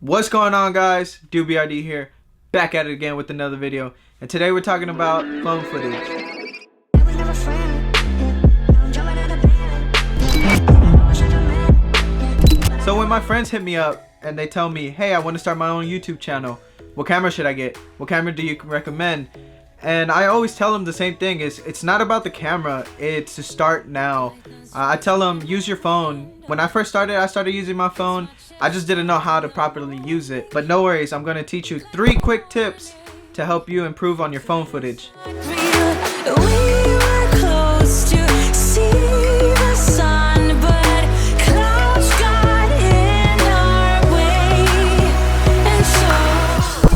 What's going on, guys? DudeBrd here, back at it again with another video. And today we're talking about phone footage. So when my friends hit me up and they tell me, hey, I want to start my own YouTube channel, what camera should I get? What camera do you recommend? And I always tell them the same thing, it's not about the camera, it's to start now. I tell them, use your phone. When I first started, I started using my phone. I just didn't know how to properly use it. But no worries, I'm going to teach you 3 quick tips to help you improve on your phone footage.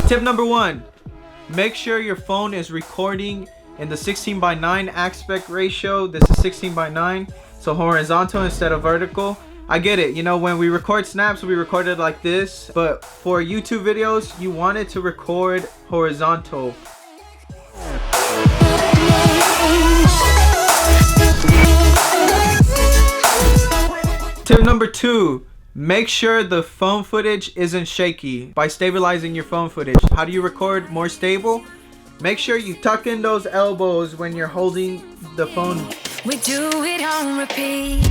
Tip number 1. Make sure your phone is recording in the 16:9 aspect ratio. This is 16:9, so horizontal instead of vertical. I get it, you know, when we record snaps, we record it like this, but for YouTube videos, you want it to record horizontal. Tip number 2. Make sure the phone footage isn't shaky by stabilizing your phone footage. How do you record more stable? Make sure you tuck in those elbows when you're holding the phone. We do it on repeat.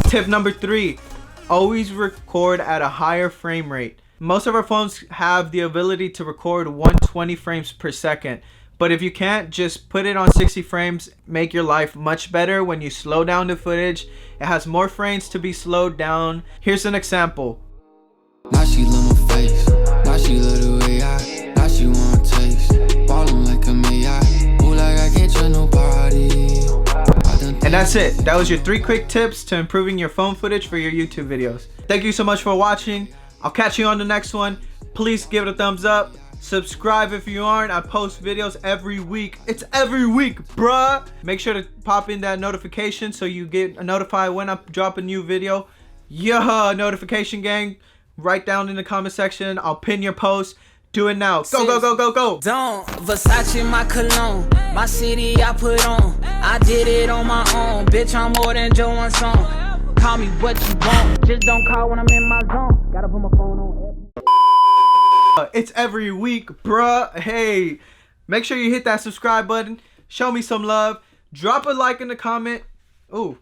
Tip number 3. Always record at a higher frame rate. Most of our phones have the ability to record 120 frames per second. But if you can't, just put it on 60 frames. Make your life much better when you slow down the footage. It has more frames to be slowed down. Here's an example. Now she love my face. Now she love the way I. Now she want taste. Ballin' like a May. Ooh, like I can't trust nobody. And that's it. That was your 3 quick tips to improving your phone footage for your YouTube videos. Thank you so much for watching. I'll catch you on the next one. Please give it a thumbs up. Subscribe if you aren't. I post videos every week. It's every week, bruh. Make sure to pop in that notification so you get notified when I drop a new video. Yeah, notification gang. Write down in the comment section. I'll pin your post. Do it now. Go, go, go, go, go. Don't Versace my cologne. My city I put on. I did it on my own. Bitch, I'm more than Joe one song. Call me what you want. Just don't call when I'm in my zone. Gotta put my phone on. It's every week, bruh. Hey, make sure you hit that subscribe button. Show me some love. Drop a like in the comment. Ooh.